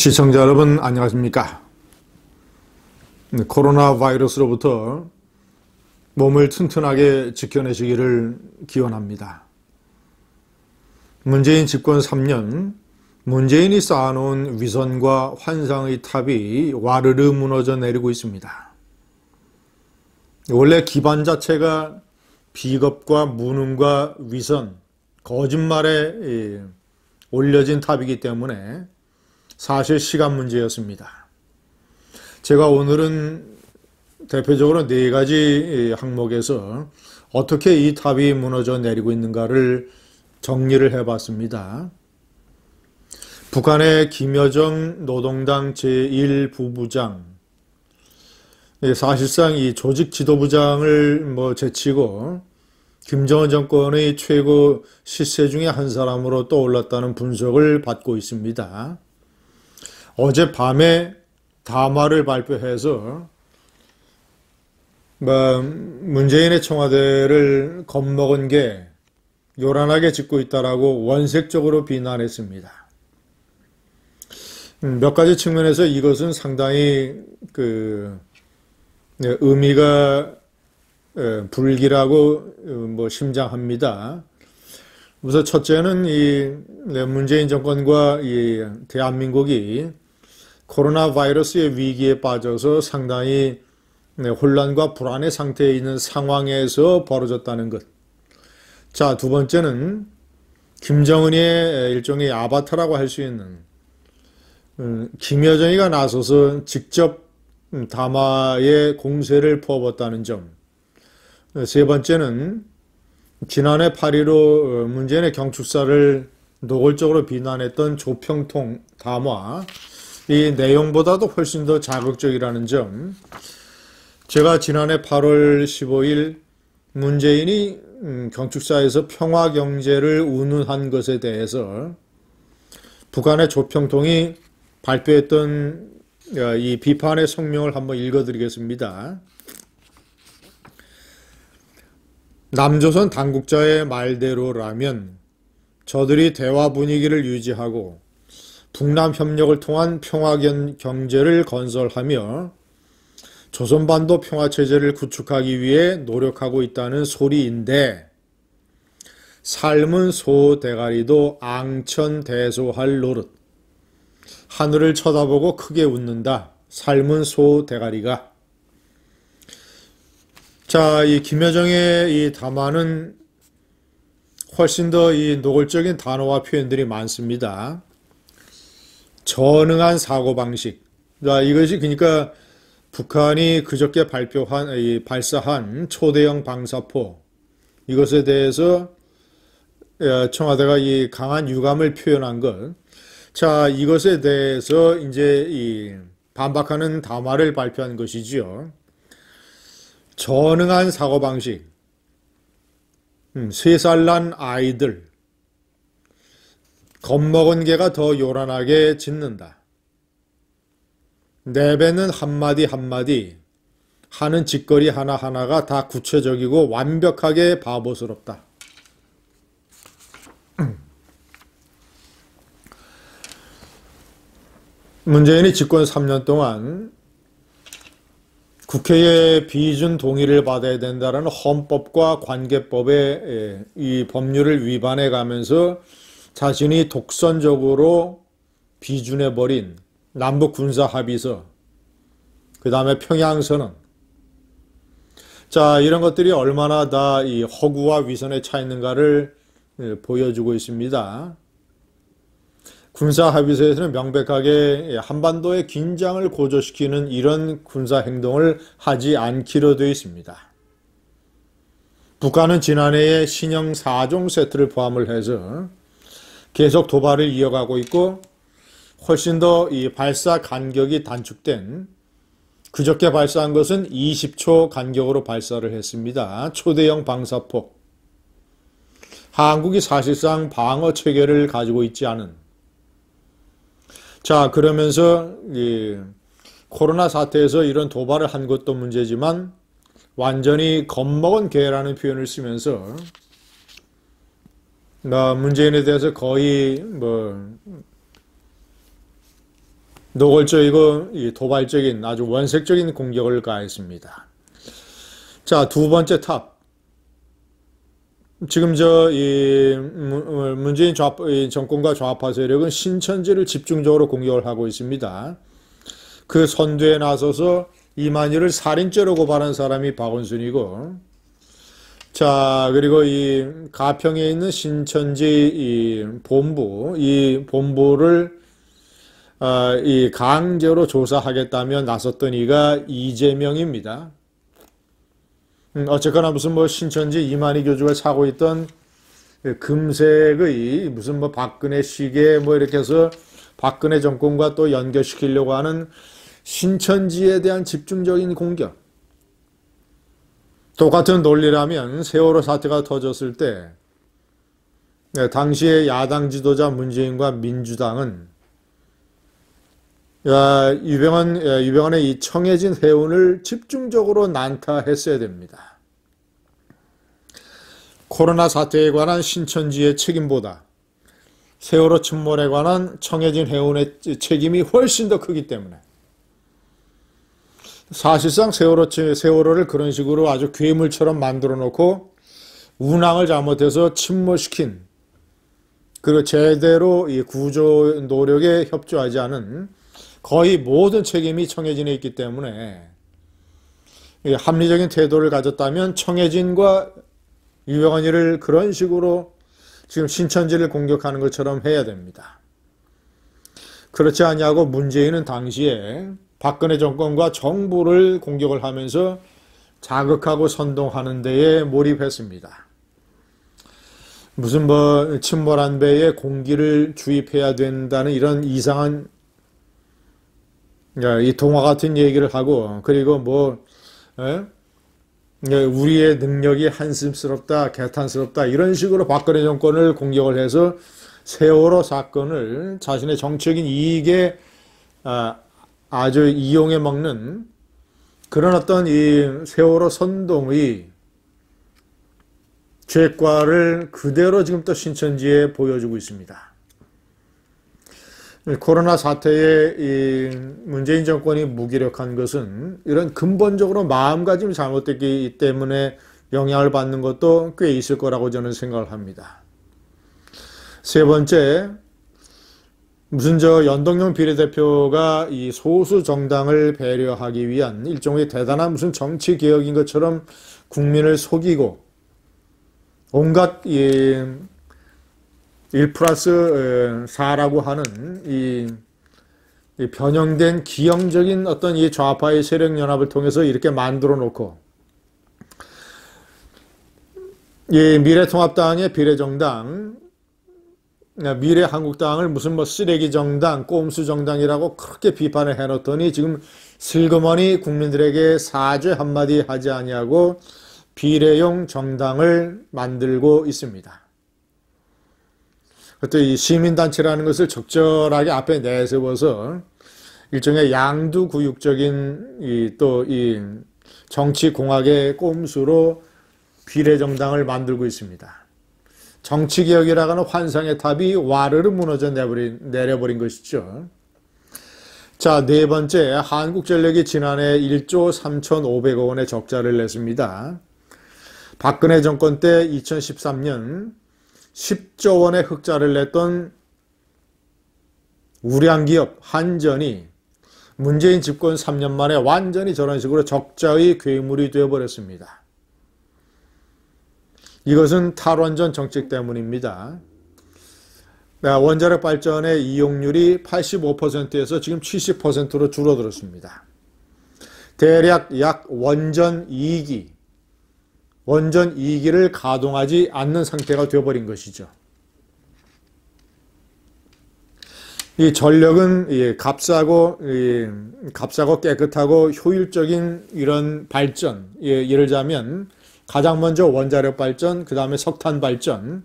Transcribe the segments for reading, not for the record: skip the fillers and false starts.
시청자 여러분 안녕하십니까? 코로나 바이러스로부터 몸을 튼튼하게 지켜내시기를 기원합니다. 문재인 집권 3년, 문재인이 쌓아놓은 위선과 환상의 탑이 와르르 무너져 내리고 있습니다. 원래 기반 자체가 비겁과 무능과 위선, 거짓말에 올려진 탑이기 때문에 사실 시간 문제였습니다. 제가 오늘은 대표적으로 4가지 항목에서 어떻게 이 탑이 무너져 내리고 있는가를 정리를 해봤습니다. 북한의 김여정 노동당 제1부부장, 사실상 이 조직 지도부장을 제치고 김정은 정권의 최고 실세 중에 한 사람으로 떠올랐다는 분석을 받고 있습니다. 어젯밤에 담화를 발표해서 문재인의 청와대를 겁먹은 게 요란하게 짓고 있다라고 원색적으로 비난했습니다. 몇 가지 측면에서 이것은 상당히 의미가 불길하고 심장합니다. 우선 첫째는 문재인 정권과 이 대한민국이 코로나 바이러스의 위기에 빠져서 상당히 혼란과 불안의 상태에 있는 상황에서 벌어졌다는 것. 자, 두 번째는 김정은의 일종의 아바타라고 할 수 있는 김여정이가 나서서 직접 담화에 공세를 퍼붓다는 점. 세 번째는 지난해 8.15 문재인의 경축사를 노골적으로 비난했던 조평통 담화, 이 내용보다도 훨씬 더 자극적이라는 점. 제가 지난해 8월 15일 문재인이 경축사에서 평화경제를 운운한 것에 대해서 북한의 조평통이 발표했던 이 비판의 성명을 한번 읽어드리겠습니다. 남조선 당국자의 말대로라면 저들이 대화 분위기를 유지하고 북남 협력을 통한 평화경제를 건설하며 조선반도 평화체제를 구축하기 위해 노력하고 있다는 소리인데, 삶은 소 대가리도 앙천대소할 노릇. 하늘을 쳐다보고 크게 웃는다. 삶은 소 대가리가. 자, 이 김여정의 이 담화는 훨씬 더 이 노골적인 단어와 표현들이 많습니다. 전응한 사고방식. 자, 이것이 그러니까 북한이 그저께 발사한 초대형 방사포, 이것에 대해서 청와대가 이 강한 유감을 표현한 것. 자, 이것에 대해서 이제 반박하는 담화를 발표한 것이지요. 전응한 사고방식. 3살 난 아이들. 겁먹은 개가 더 요란하게 짖는다. 내뱉는 한마디 한마디, 하는 짓거리 하나하나가 다 구체적이고 완벽하게 바보스럽다. 문재인이 집권 3년 동안 국회의 비준 동의를 받아야 된다는 헌법과 관계법의 이 법률을 위반해 가면서 자신이 독선적으로 비준해버린 남북 군사 합의서, 그 다음에 평양선언. 자, 이런 것들이 얼마나 다 이 허구와 위선에 차 있는가를 보여주고 있습니다. 군사 합의서에서는 명백하게 한반도의 긴장을 고조시키는 이런 군사 행동을 하지 않기로 되어 있습니다. 북한은 지난해에 신형 4종 세트를 포함을 해서 계속 도발을 이어가고 있고, 훨씬 더 이 발사 간격이 단축된, 그저께 발사한 것은 20초 간격으로 발사를 했습니다. 초대형 방사포. 한국이 사실상 방어 체계를 가지고 있지 않은. 자, 그러면서 이 코로나 사태에서 이런 도발을 한 것도 문제지만 완전히 겁먹은 개라는 표현을 쓰면서 문재인에 대해서 거의 노골적이고 이 도발적인 아주 원색적인 공격을 가했습니다. 자, 두 번째 탑. 지금 문재인 정권과 좌파 세력은 신천지를 집중적으로 공격을 하고 있습니다. 그 선두에 나서서 이만희를 살인죄로 고발한 사람이 박원순이고, 자, 그리고 이 가평에 있는 신천지 이 본부를 이 강제로 조사하겠다며 나섰던 이가 이재명입니다. 어쨌거나 무슨 신천지 이만희 교주가 차고 있던 금색의 무슨 박근혜 시계 이렇게 해서 박근혜 정권과 또 연결시키려고 하는 신천지에 대한 집중적인 공격. 똑같은 논리라면 세월호 사태가 터졌을 때 당시의 야당 지도자 문재인과 민주당은 유병헌의 이 청해진 해운을 집중적으로 난타했어야 됩니다. 코로나 사태에 관한 신천지의 책임보다 세월호 침몰에 관한 청해진 해운의 책임이 훨씬 더 크기 때문에 사실상 세월호를 그런 식으로 아주 괴물처럼 만들어 놓고 운항을 잘못해서 침몰시킨, 그리고 제대로 이 구조 노력에 협조하지 않은 거의 모든 책임이 청해진에 있기 때문에 합리적인 태도를 가졌다면 청해진과 유병헌이를 그런 식으로 지금 신천지를 공격하는 것처럼 해야 됩니다. 그렇지 않냐고 문재인은 당시에 박근혜 정권과 정부를 공격을 하면서 자극하고 선동하는 데에 몰입했습니다. 무슨 침몰한 배에 공기를 주입해야 된다는 이런 이상한 이 동화 같은 얘기를 하고, 그리고 우리의 능력이 한심스럽다, 개탄스럽다 이런 식으로 박근혜 정권을 공격을 해서 세월호 사건을 자신의 정치적인 이익에 아주 이용해 먹는 그런 어떤 이 세월호 선동의 죄과를 그대로 지금 또 신천지에 보여주고 있습니다. 코로나 사태에 이 문재인 정권이 무기력한 것은 이런 근본적으로 마음가짐이 잘못됐기 때문에 영향을 받는 것도 꽤 있을 거라고 저는 생각을 합니다. 세 번째, 연동형 비례대표가 이 소수 정당을 배려하기 위한 일종의 대단한 무슨 정치 개혁인 것처럼 국민을 속이고 온갖 1+4라고 하는 이 변형된 기형적인 어떤 이 좌파의 세력연합을 통해서 이렇게 만들어 놓고 이 미래통합당의 비례정당, 미래한국당을 무슨 쓰레기 정당, 꼼수 정당이라고 그렇게 비판을 해놓더니 지금 슬그머니 국민들에게 사죄 한마디 하지 아니하고 비례용 정당을 만들고 있습니다. 또 이 시민단체라는 것을 적절하게 앞에 내세워서 일종의 양두구육적인 이 정치공학의 꼼수로 비례정당을 만들고 있습니다. 정치개혁이라고 하는 환상의 탑이 와르르 무너져 내려버린 것이죠. 자, 네 번째, 한국전력이 지난해 1조 3,500억 원의 적자를 냈습니다. 박근혜 정권 때 2013년 10조 원의 흑자를 냈던 우량기업 한전이 문재인 집권 3년 만에 완전히 저런 식으로 적자의 괴물이 되어버렸습니다. 이것은 탈원전 정책 때문입니다. 원자력 발전의 이용률이 85%에서 지금 70%로 줄어들었습니다. 대략 약 원전 2기를 가동하지 않는 상태가 되어버린 것이죠. 이 전력은 값싸고 깨끗하고 효율적인 이런 발전, 예를 들자면 가장 먼저 원자력 발전, 그 다음에 석탄 발전,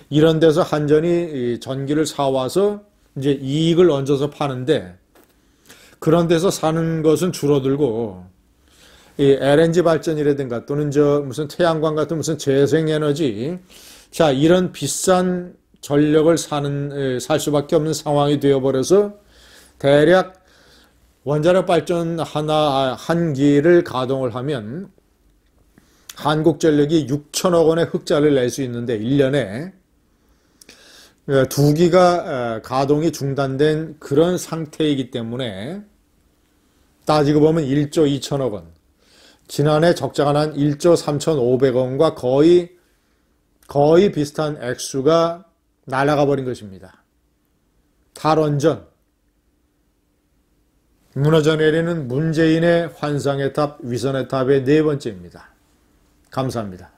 이런 데서 한전이 전기를 사와서 이제 이익을 얹어서 파는데, 그런 데서 사는 것은 줄어들고 이 LNG 발전이라든가 또는 무슨 태양광 같은 무슨 재생에너지, 자, 이런 비싼 전력을 살 수밖에 없는 상황이 되어버려서 대략 원자력 발전 한 기를 가동을 하면 한국전력이 6천억 원의 흑자를 낼 수 있는데 1년에 두 기가 가동이 중단된 그런 상태이기 때문에 따지고 보면 1조 2천억 원, 지난해 적자가 난 1조 3,500원과 거의 비슷한 액수가 날아가 버린 것입니다. 탈원전, 무너져 내리는 문재인의 환상의 탑, 위선의 탑의 네 번째입니다. 감사합니다.